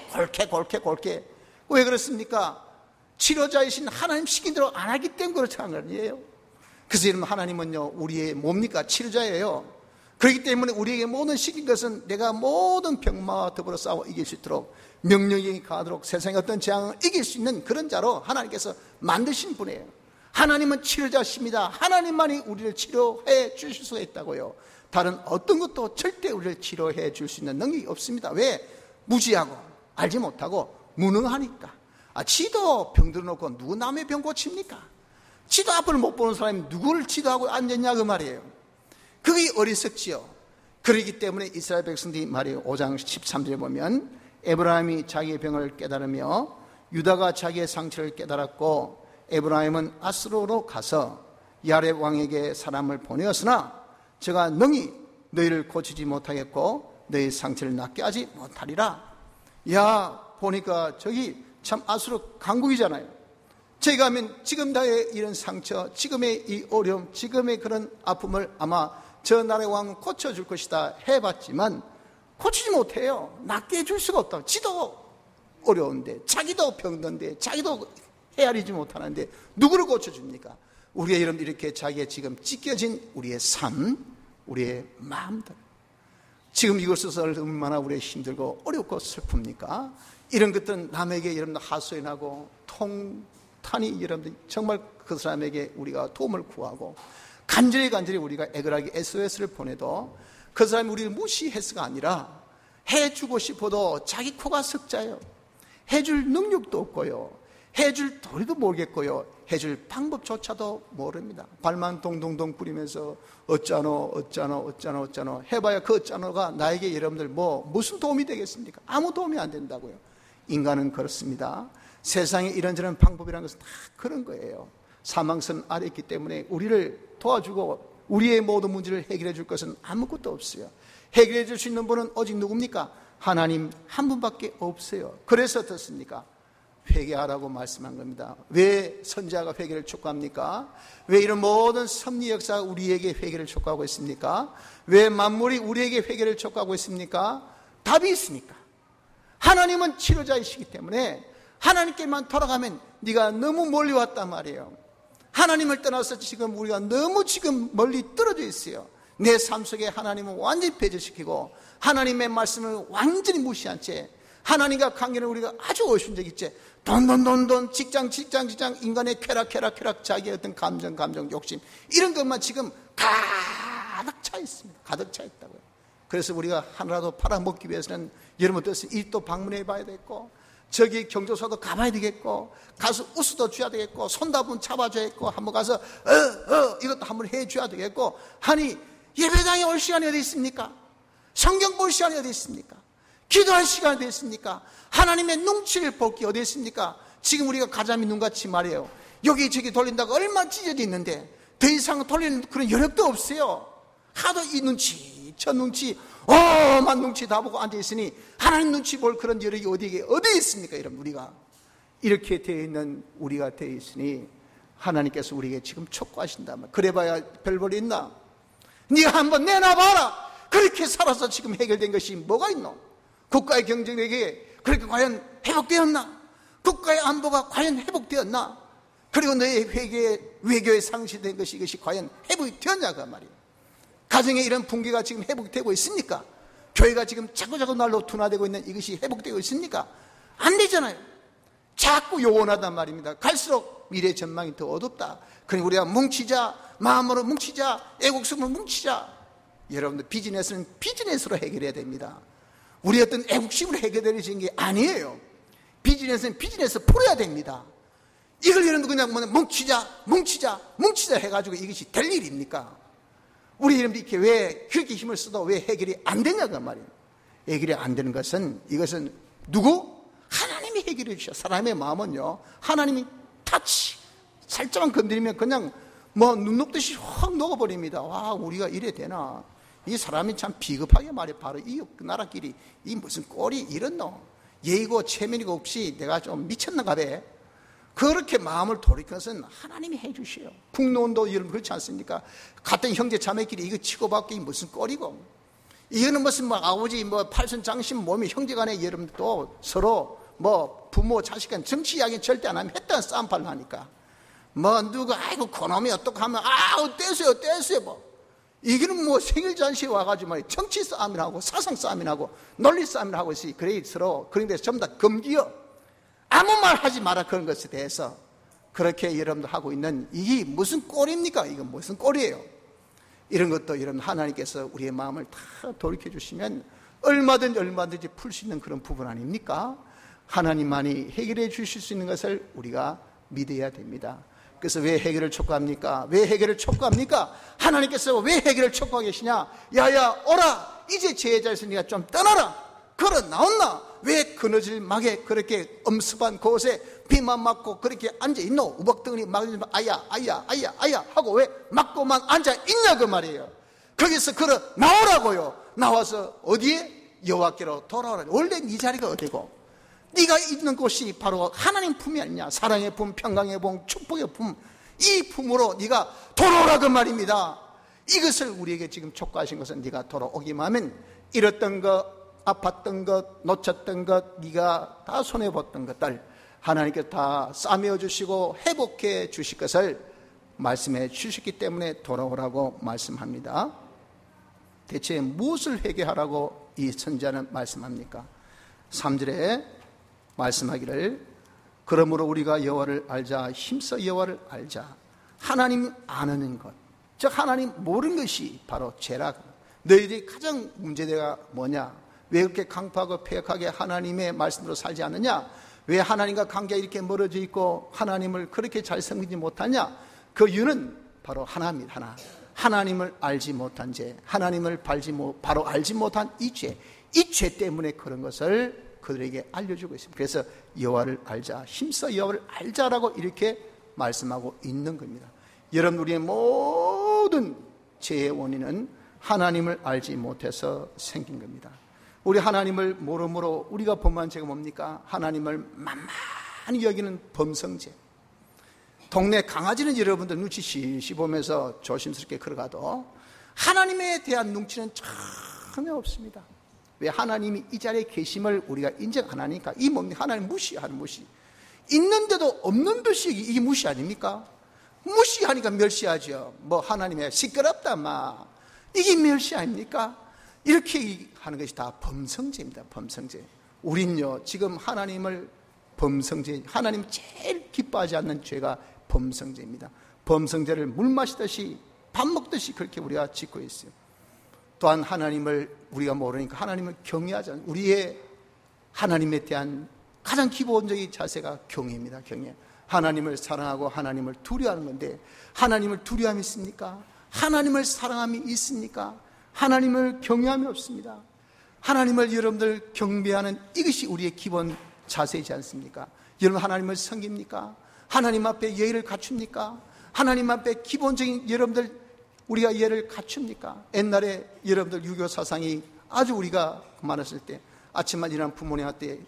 골게 왜 그렇습니까? 치료자이신 하나님 시킨 대로 안 하기 때문에 그렇다는 거 아니에요. 그래서 여러분, 하나님은요, 우리의 뭡니까? 치료자예요. 그렇기 때문에 우리에게 모든 시킨 것은 내가 모든 병마와 더불어 싸워 이길 수 있도록, 명령이 가도록 세상의 어떤 재앙을 이길 수 있는 그런 자로 하나님께서 만드신 분이에요. 하나님은 치료자십니다. 하나님만이 우리를 치료해 주실 수가 있다고요. 다른 어떤 것도 절대 우리를 치료해 줄 수 있는 능력이 없습니다. 왜? 무지하고 알지 못하고 무능하니까. 지도 병들어 놓고 누구 남의 병 고칩니까? 지도 앞을 못 보는 사람이 누구를 지도하고 앉았냐 그 말이에요. 그게 어리석지요. 그렇기 때문에 이스라엘 백성들이 말이에요. 5장 13절에 보면 에브라임이 자기의 병을 깨달으며 유다가 자기의 상처를 깨달았고 에브라임은 아스로로 가서 야렙 왕에게 사람을 보내었으나 저가 능히 너희를 고치지 못하겠고 너희 상처를 낫게 하지 못하리라. 야, 보니까 저기 참 아스로 강국이잖아요. 저희가 하면 지금 나의 이런 상처, 지금의 이 어려움, 지금의 그런 아픔을 아마 저 나라의 왕은 고쳐줄 것이다 해봤지만 고치지 못해요. 낫게 해줄 수가 없다. 지도 어려운데, 자기도 병든데, 자기도 헤아리지 못하는데 누구를 고쳐줍니까? 우리가 이렇게 자기의 지금 찢겨진 우리의 삶, 우리의 마음들, 지금 이곳에서 얼마나 우리의 힘들고 어렵고 슬픕니까? 이런 것들은 남에게 여러분들 하소연하고 통탄이 여러분들 정말 그 사람에게 우리가 도움을 구하고 간절히 우리가 애걸하게 SOS를 보내도 그 사람이 우리를 무시해서가 아니라 해주고 싶어도 자기 코가 석자예요. 해줄 능력도 없고요, 해줄 도리도 모르겠고요, 해줄 방법조차도 모릅니다. 발만 동동동 구리면서 어쩌노 해봐야 그 어쩌노가 나에게 여러분들 무슨 도움이 되겠습니까? 아무 도움이 안 된다고요. 인간은 그렇습니다. 세상에 이런저런 방법이라는 것은 다 그런 거예요. 사망선 아래 있기 때문에 우리를 도와주고 우리의 모든 문제를 해결해 줄 것은 아무것도 없어요. 해결해 줄 수 있는 분은 오직 누굽니까? 하나님 한 분밖에 없어요. 그래서 어떻습니까? 회개하라고 말씀한 겁니다. 왜 선지자가 회개를 촉구합니까? 왜 이런 모든 섭리 역사가 우리에게 회개를 촉구하고 있습니까? 왜 만물이 우리에게 회개를 촉구하고 있습니까? 답이 있으니까. 하나님은 치료자이시기 때문에 하나님께만 돌아가면 네가 너무 멀리 왔단 말이에요. 하나님을 떠나서 지금 우리가 너무 지금 멀리 떨어져 있어요. 내 삶 속에 하나님은 완전히 배제시키고 하나님의 말씀을 완전히 무시한 채 하나님과 관계는 우리가 아주 어순적인 채 돈 직장 인간의 쾌락 자기의 어떤 감정 욕심 이런 것만 지금 가득 차 있습니다. 가득 차 있다고요. 그래서 우리가 하나라도 팔아먹기 위해서는 여러분 뜻은 일도 방문해 봐야 되겠고 저기 경조사도 가봐야 되겠고 가서 우수도 줘야 되겠고 손다분 잡아줘야겠고 한번 가서 이것도 한번 해줘야 되겠고 하니 예배당에 올 시간이 어디 있습니까? 성경 볼 시간이 어디 있습니까? 기도할 시간이 어디 있습니까? 하나님의 눈치를 볼 게 어디 있습니까? 지금 우리가 가자미 눈같이 말이에요. 여기 저기 돌린다고 얼마나 찢어져 있는데 더 이상 돌리는 그런 여력도 없어요. 하도 이 눈치 저 눈치 만 눈치 다 보고 앉아있으니 하나님 눈치 볼 그런 여력이 어디에 있습니까? 여러분, 우리가 이렇게 되어 있는 우리가 되어 있으니 하나님께서 우리에게 지금 촉구하신단 말이에요. 그래봐야 별 볼이 있나? 네가 한번 내놔봐라. 그렇게 살아서 지금 해결된 것이 뭐가 있노? 국가의 경쟁력이 그렇게 과연 회복되었나? 국가의 안보가 과연 회복되었나? 그리고 너의 외교에 상실된 것이 이것이 과연 회복이 되었냐가 말이에요. 가정에 이런 붕괴가 지금 회복되고 있습니까? 교회가 지금 자꾸 날로 둔화되고 있는 이것이 회복되고 있습니까? 안 되잖아요. 자꾸 요원하단 말입니다. 갈수록 미래 전망이 더 어둡다. 그러니 우리가 뭉치자, 마음으로 뭉치자, 애국심으로 뭉치자. 여러분들 비즈니스는 비즈니스로 해결해야 됩니다. 우리 어떤 애국심으로 해결되는 게 아니에요. 비즈니스는 비즈니스 풀어야 됩니다. 이걸 여러분들 그냥 뭉치자 해가지고 이것이 될 일입니까? 우리 여러분들 이렇게 왜 그렇게 힘을 써도 왜 해결이 안 되냐고 말이에요. 해결이 안 되는 것은 이것은 누구? 하나님이 해결해 주셔. 사람의 마음은요, 하나님이 살짝만 건드리면 그냥 눈 녹듯이 확 녹아버립니다. 와, 우리가 이래 되나? 이 사람이 참 비겁하게 말해. 바로 이 나라끼리 이 무슨 꼴이 이렇노? 예의고 체면이고 없이 내가 좀 미쳤는가 봐. 그렇게 마음을 돌이키는 것은 하나님이 해주셔요. 국론도 여러분 그렇지 않습니까? 같은 형제 자매끼리 이거 치고받기 무슨 꼴이고, 이거는 무슨 아버지 팔순 장신 몸이 형제간에 여러분도 서로 부모 자식은 정치 이야기 절대 안 하면 했던 싸움팔로 하니까 뭐 누가 아이고 그놈이 어떡 하면 떼세요 뭐 이게는 뭐 생일 잔치에 와가지고 뭐 정치 싸움이나 하고 사상 싸움이나 하고 논리 싸움이나 하고 있으니 그래 서로 그런 데서 전부 다 금기요. 아무 말 하지 마라. 그런 것에 대해서 그렇게 여러분들 하고 있는 이게 무슨 꼴입니까? 이건 무슨 꼴이에요? 이런 것도 여러분 하나님께서 우리의 마음을 다 돌이켜 주시면 얼마든지 풀 수 있는 그런 부분 아닙니까? 하나님만이 해결해 주실 수 있는 것을 우리가 믿어야 됩니다. 그래서 왜 해결을 촉구합니까? 왜 해결을 촉구합니까? 하나님께서 왜 해결을 촉구하고 계시냐? 야야 오라, 이제 제자에서 네가 좀 떠나라. 걸어 나온나? 왜 그늘질 막에 그렇게 엄습한 곳에 비만 맞고 그렇게 앉아있노? 우박덩어리 막으면 아야 하고 왜 맞고만 앉아있냐 그 말이에요. 거기서 걸어 나오라고요. 나와서 어디에? 여호와께로 돌아오라. 원래 네 자리가 어디고? 네가 있는 곳이 바로 하나님 품이 아니냐. 사랑의 품, 평강의 품, 축복의 품, 이 품으로 네가 돌아오라 그 말입니다. 이것을 우리에게 지금 촉구하신 것은 네가 돌아오기만 하면 잃었던 것, 아팠던 것, 놓쳤던 것, 네가 다 손해봤던 것들 하나님께서 다 싸매어 주시고 회복해 주실 것을 말씀해 주셨기 때문에 돌아오라고 말씀합니다. 대체 무엇을 회개하라고 이 선지자는 말씀합니까? 3절에 말씀하기를 그러므로 우리가 여호와를 알자, 힘써 여호와를 알자. 하나님 아는 것, 즉 하나님 모르는 것이 바로 죄라. 너희들이 가장 문제가 뭐냐? 왜 그렇게 강팍하고 폐역하게 하나님의 말씀으로 살지 않느냐? 왜 하나님과 관계가 이렇게 멀어져 있고 하나님을 그렇게 잘 섬기지 못하냐? 그 이유는 바로 하나입니다. 하나님을 알지 못한 죄, 하나님을 바로 알지 못한 이 죄 때문에 그런 것을 그들에게 알려주고 있습니다. 그래서 여호와를 알자, 힘써 여호와를 알자라고 이렇게 말씀하고 있는 겁니다. 여러분, 우리의 모든 죄의 원인은 하나님을 알지 못해서 생긴 겁니다. 우리 하나님을 모름으로 우리가 범한 죄가 뭡니까? 하나님을 만만히 여기는 범성죄. 동네 강아지는 여러분들 눈치 시시 보면서 조심스럽게 걸어가도 하나님에 대한 눈치는 전혀 없습니다. 왜? 하나님이 이 자리에 계심을 우리가 인정 안 하니까. 이 뭡니까? 하나님 무시하는 무시. 있는데도 없는 듯이 이게 무시 아닙니까? 무시하니까 멸시하죠. 뭐 하나님의 시끄럽다 마, 이게 멸시 아닙니까? 이렇게 하는 것이 다 범성죄입니다. 범성죄. 우린요 지금 하나님을 범성죄, 하나님 제일 기뻐하지 않는 죄가 범성죄입니다. 범성죄를 물 마시듯이 밥 먹듯이 그렇게 우리가 짓고 있어요. 또한 하나님을 우리가 모르니까 하나님을 경외하지 않아요. 우리의 하나님에 대한 가장 기본적인 자세가 경외입니다. 경외. 하나님을 사랑하고 하나님을 두려워하는 건데, 하나님을 두려움이 있습니까? 하나님을 사랑함이 있습니까? 하나님을 경외함이 없습니다. 하나님을 여러분들 경배하는 이것이 우리의 기본 자세이지 않습니까? 여러분 하나님을 섬깁니까? 하나님 앞에 예의를 갖춥니까? 하나님 앞에 기본적인 여러분들 우리가 예를 갖춥니까? 옛날에 여러분들 유교 사상이 아주 우리가 많았을 때 아침만 일어나면 부모님한테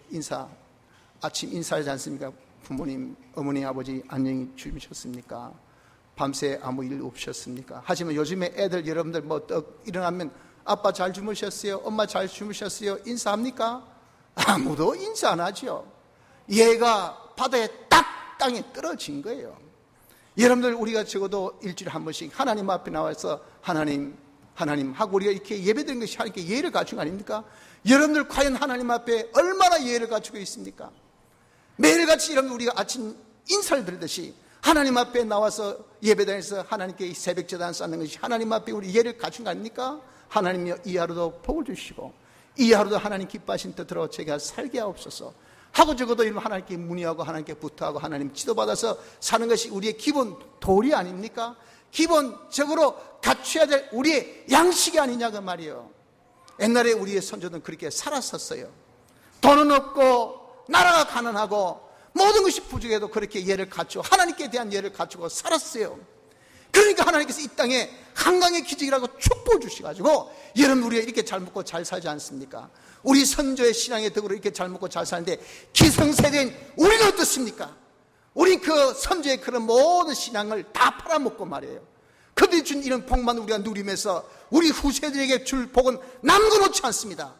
아침 인사하지 않습니까? 부모님, 어머니, 아버지 안녕히 주무셨습니까? 밤새 아무 일 없으셨습니까? 하지만 요즘에 애들 여러분들 뭐 일어나면 아빠 잘 주무셨어요? 엄마 잘 주무셨어요? 인사합니까? 아무도 인사 안 하죠. 얘가 바다에 딱 땅에 떨어진 거예요. 여러분들 우리가 적어도 일주일에 한 번씩 하나님 앞에 나와서 하나님 하고 우리가 이렇게 예배드리는 것이 하나님께 예를 갖춘 거 아닙니까? 여러분들 과연 하나님 앞에 얼마나 예를 갖추고 있습니까? 매일같이 여러분 우리가 아침 인사를 드리듯이 하나님 앞에 나와서 예배당에서 하나님께 새벽 제단 쌓는 것이 하나님 앞에 우리 예를 갖춘 거 아닙니까? 하나님이 이 하루도 복을 주시고 이 하루도 하나님 기뻐하신 뜻으로 제가 살게 하옵소서 하고 적어도 이런 하나님께 문의하고 하나님께 부탁하고 하나님 지도받아서 사는 것이 우리의 기본 도리 아닙니까? 기본적으로 갖춰야 될 우리의 양식이 아니냐 그 말이에요. 옛날에 우리의 선조들은 그렇게 살았었어요. 돈은 없고 나라가 가난하고 모든 것이 부족해도 그렇게 예를 갖추고 하나님께 대한 예를 갖추고 살았어요. 그러니까 하나님께서 이 땅에 한강의 기적이라고 축복을 주셔가지고 여러분 우리가 이렇게 잘 먹고 잘 살지 않습니까? 우리 선조의 신앙의 덕으로 이렇게 잘 먹고 잘 사는데 기성세대인 우리가 어떻습니까? 우리 그 선조의 그런 모든 신앙을 다 팔아먹고 말이에요. 그들이 준 이런 복만 우리가 누리면서 우리 후세들에게 줄 복은 남겨놓지 않습니다.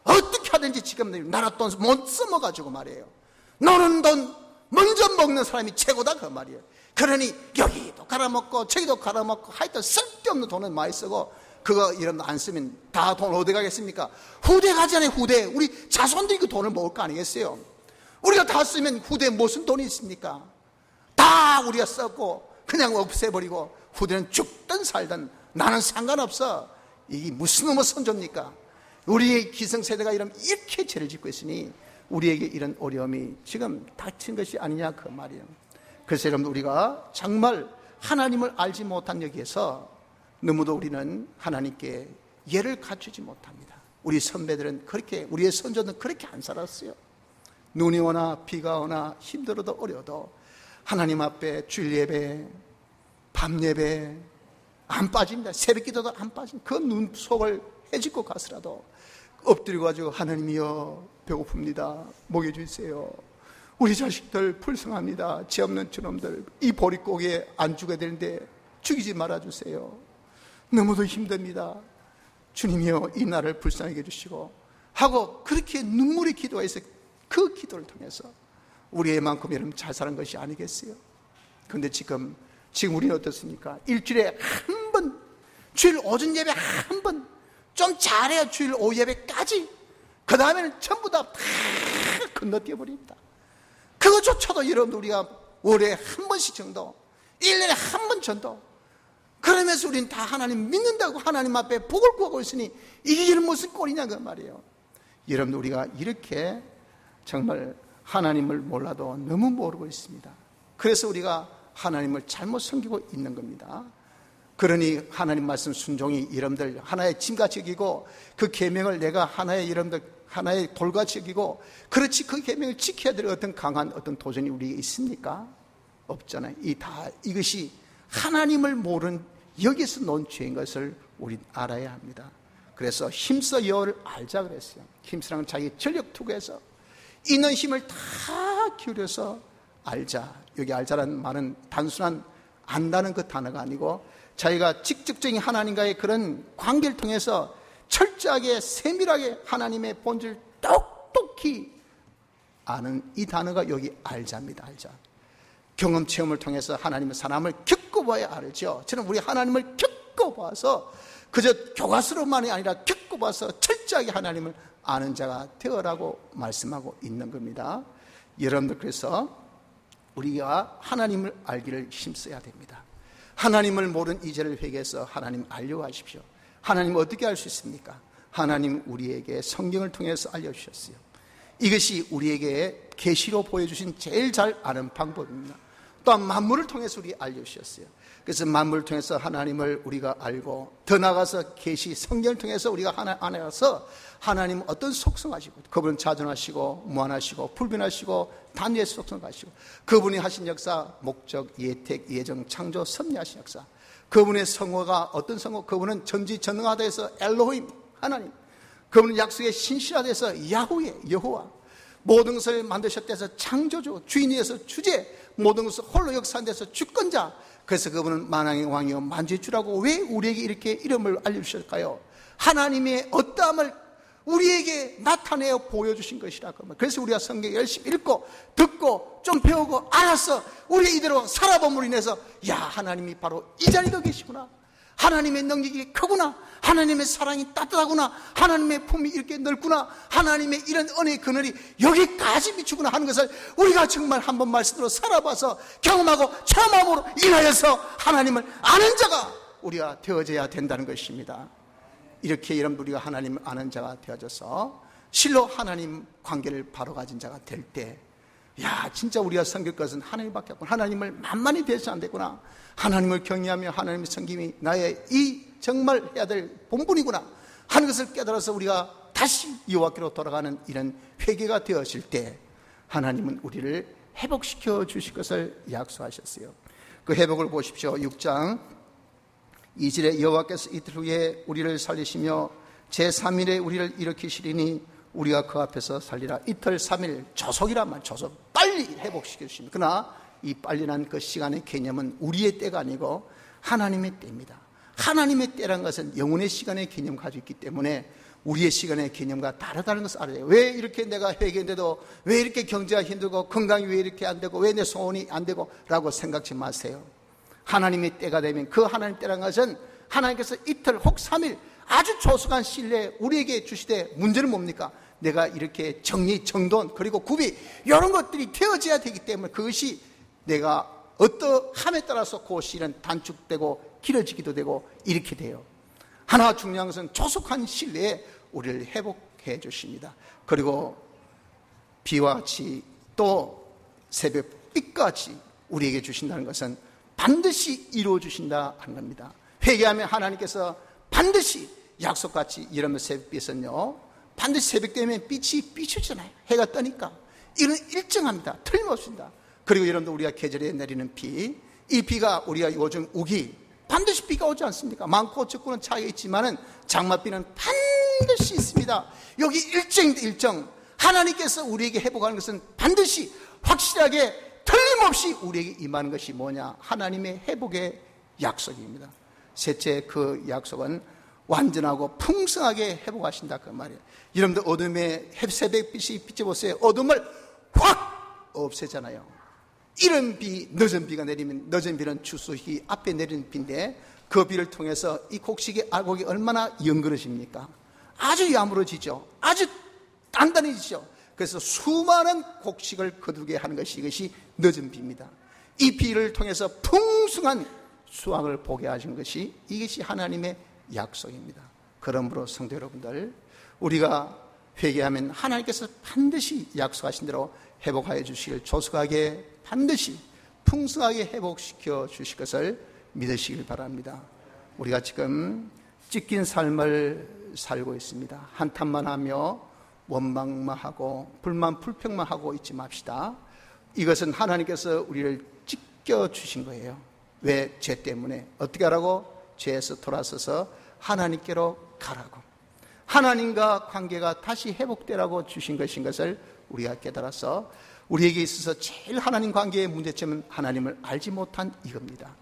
어떻게 하든지 지금 나라 돈 못 써먹어가지고 말이에요. 노는 돈 먼저 먹는 사람이 최고다 그 말이에요. 그러니 여기도 갈아먹고 저기도 갈아먹고 하여튼 쓸데없는 돈은 많이 쓰고 그거 이런 안 쓰면 다 돈 어디 가겠습니까? 후대 가잖아요. 후대. 우리 자손들이 그 돈을 먹을 거 아니겠어요? 우리가 다 쓰면 후대에 무슨 돈이 있습니까? 다 우리가 썼고 그냥 없애버리고 후대는 죽든 살든 나는 상관없어. 이게 무슨 놈의 선조입니까? 우리의 기성세대가 이렇게 죄를 짓고 있으니 우리에게 이런 어려움이 지금 닥친 것이 아니냐 그 말이에요. 그래서 여러분 우리가 정말 하나님을 알지 못한 여기에서 너무도 우리는 하나님께 예를 갖추지 못합니다. 우리 선배들은 그렇게, 우리의 선조들은 그렇게 안 살았어요. 눈이 오나 비가 오나 힘들어도 어려도 하나님 앞에 주일 예배, 밤 예배 안 빠집니다. 새벽 기도도 안 빠집니다. 그 눈 속을 헤집고 가서라도 엎드려 가지고 하나님이여 배고픕니다. 먹여주세요. 우리 자식들 불쌍합니다. 죄 없는 저놈들 이 보릿고기에 안 죽어야 되는데 죽이지 말아주세요. 너무도 힘듭니다. 주님이여 이 나를 불쌍하게 해주시고 하고 그렇게 눈물이 기도해서 그 기도를 통해서 우리의 만큼 여러분 잘 사는 것이 아니겠어요? 그런데 지금 우리는 어떻습니까? 일주일에 한 번, 주일 오전 예배 한 번, 좀 잘해야 주일 오후 예배까지, 그 다음에는 전부 다 건너뛰어 버립니다. 그것조차도 여러분들 우리가 월에 한 번씩 정도, 1년에 한 번 정도, 그러면서 우리는 다 하나님 믿는다고 하나님 앞에 복을 구하고 있으니 이게 무슨 꼴이냐 그 말이에요. 여러분들 우리가 이렇게 정말 하나님을 몰라도 너무 모르고 있습니다. 그래서 우리가 하나님을 잘못 섬기고 있는 겁니다. 그러니 하나님 말씀 순종이 여러분들 하나의 짐같이 여기고 그 계명을 내가 하나의 여러분들 하나의 돌같이 여기고 그렇지 그 계명을 지켜야 될 어떤 강한 어떤 도전이 우리에게 있습니까? 없잖아요. 이것이 하나님을 모르는 여기서 논 죄인 것을 우린 알아야 합니다. 그래서 힘써 여호와를 알자 그랬어요. 힘쓰라는 자기 전력 투구해서 있는 힘을 다 기울여서 알자. 여기 알자라는 말은 단순한 안다는 그 단어가 아니고 자기가 직접적인 하나님과의 그런 관계를 통해서 철저하게 세밀하게 하나님의 본질을 똑똑히 아는 이 단어가 여기 알자입니다. 알자. 경험 체험을 통해서 하나님의 사람을 겪어봐야 알죠. 저는 우리 하나님을 겪어봐서 그저 교과서로만이 아니라 겪어봐서 철저하게 하나님을 아는 자가 되어라고 말씀하고 있는 겁니다. 여러분들 그래서 우리가 하나님을 알기를 힘써야 됩니다. 하나님을 모르는 이제를 회개해서 하나님 알려고 하십시오. 하나님 어떻게 알 수 있습니까? 하나님 우리에게 성경을 통해서 알려주셨어요. 이것이 우리에게 계시로 보여주신 제일 잘 아는 방법입니다. 또한 만물을 통해서 우리 알려주셨어요. 그래서 만물을 통해서 하나님을 우리가 알고 더 나아가서 계시 성경을 통해서 우리가 안에 가서 하나님 어떤 속성하시고 그분은 자존하시고 무한하시고 불변하시고 단위의 속성을 가시고 그분이 하신 역사 목적, 예택, 예정, 창조, 섭리하신 역사 그분의 성호가 어떤 성호 그분은 전지전능하다 해서 엘로힘 하나님 그분은 약속의 신실하다 해서 야후웨 여호와 모든 것을 만드셨다 해서 창조주 주인이어서 주제 모든 것을 홀로 역사한 데서 주권자 그래서 그분은 만왕의 왕이요 만주의 주라고 왜 우리에게 이렇게 이름을 알려주실까요? 하나님의 어떠함을 우리에게 나타내어 보여주신 것이라고. 그래서 우리가 성경 열심히 읽고 듣고 좀 배우고 알아서 우리 이대로 살아봄으로 인해서 야 하나님이 바로 이 자리도 계시구나. 하나님의 능력이 크구나. 하나님의 사랑이 따뜻하구나. 하나님의 품이 이렇게 넓구나. 하나님의 이런 은혜의 그늘이 여기까지 미치구나 하는 것을 우리가 정말 한번 말씀으로 살아봐서 경험하고 체험함으로 인하여서 하나님을 아는 자가 우리가 되어져야 된다는 것입니다. 이렇게 여러분 우리가 하나님을 아는 자가 되어져서 실로 하나님 관계를 바로 가진 자가 될 때 야 진짜 우리가 섬길 것은 하나님밖에 없구나. 하나님을 만만히 대해서 안 되구나. 하나님을 경외하며 하나님의 섬김이 나의 이 정말 해야 될 본분이구나 하는 것을 깨달아서 우리가 다시 여호와께로 돌아가는 이런 회개가 되어질 때 하나님은 우리를 회복시켜 주실 것을 약속하셨어요. 그 회복을 보십시오. 6장 2절에 여호와께서 이틀 후에 우리를 살리시며 제3일에 우리를 일으키시리니 우리가 그 앞에서 살리라. 이틀 3일 조속이란 말 조속 빨리 회복시켜 주십니다. 그러나 이 빨리란 그 시간의 개념은 우리의 때가 아니고 하나님의 때입니다. 하나님의 때란 것은 영혼의 시간의 개념을 가지고 있기 때문에 우리의 시간의 개념과 다르다는 것을 알아야 돼요. 왜 이렇게 내가 회개인데도 왜 이렇게 경제가 힘들고 건강이 왜 이렇게 안 되고 왜 내 소원이 안 되고 라고 생각지 마세요. 하나님의 때가 되면 그 하나님 때라는 것은 하나님께서 이틀 혹 3일 아주 조속한 시일 내에 우리에게 주시되, 문제는 뭡니까? 내가 이렇게 정리, 정돈, 그리고 구비 이런 것들이 되어져야 되기 때문에 그것이 내가 어떠함에 따라서 그 시일은 단축되고 길어지기도 되고 이렇게 돼요. 하나 중요한 것은 조속한 시일 내에 우리를 회복해 주십니다. 그리고 비와 같이 또 새벽빛과 같이 우리에게 주신다는 것은 반드시 이루어 주신다 하는 겁니다. 회개하면 하나님께서 반드시 약속같이, 이러면 새벽빛은요 반드시 새벽 되면 빛이 비추잖아요. 해가 뜨니까 이는 일정합니다. 틀림없습니다. 그리고 여러분들 우리가 계절에 내리는 비, 이 비가 우리가 요즘 우기 반드시 비가 오지 않습니까? 많고 적고는 차이가 있지만은 장맛비는 반드시 있습니다. 여기 일정입니다. 일정. 하나님께서 우리에게 회복하는 것은 반드시 확실하게 틀림없이 우리에게 임하는 것이 뭐냐? 하나님의 회복의 약속입니다. 셋째, 그 약속은 완전하고 풍성하게 회복하신다 그 말이에요. 여러분들 어둠에 새벽빛이 비춰보세요. 어둠을 확 없애잖아요. 이른 비, 늦은 비가 내리면 늦은 비는 추수히 앞에 내리는 비인데 그 비를 통해서 이 곡식의 알곡이 얼마나 연그러집니까? 아주 야무러지죠. 아주 단단해지죠. 그래서 수많은 곡식을 거두게 하는 것이 이것이 늦은 비입니다. 이 비를 통해서 풍성한 수확을 보게 하신 것이 이것이 하나님의 약속입니다. 그러므로 성도 여러분들, 우리가 회개하면 하나님께서 반드시 약속하신 대로 회복하여 주시길, 조속하게 반드시 풍성하게 회복시켜 주실 것을 믿으시길 바랍니다. 우리가 지금 찢긴 삶을 살고 있습니다. 한탄만 하며 원망만 하고 불평만 하고 있지 맙시다. 이것은 하나님께서 우리를 찢겨 주신 거예요. 왜? 죄 때문에. 어떻게 하라고? 죄에서 돌아서서 하나님께로 가라고, 하나님과 관계가 다시 회복되라고 주신 것인 것을 우리가 깨달아서 우리에게 있어서 제일 하나님 관계의 문제점은 하나님을 알지 못한 이겁니다.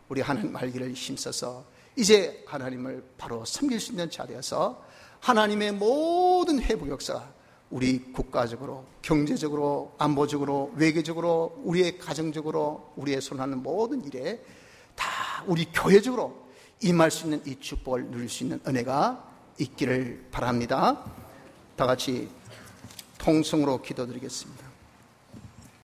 우리 하나님 알기를 힘써서 이제 하나님을 바로 섬길 수 있는 자리에서 하나님의 모든 회복 역사가 우리 국가적으로, 경제적으로, 안보적으로, 외교적으로, 우리의 가정적으로, 우리의 손하는 모든 일에 다 우리 교회적으로 임할 수 있는 이 축복을 누릴 수 있는 은혜가 있기를 바랍니다. 다 같이 통성으로 기도드리겠습니다.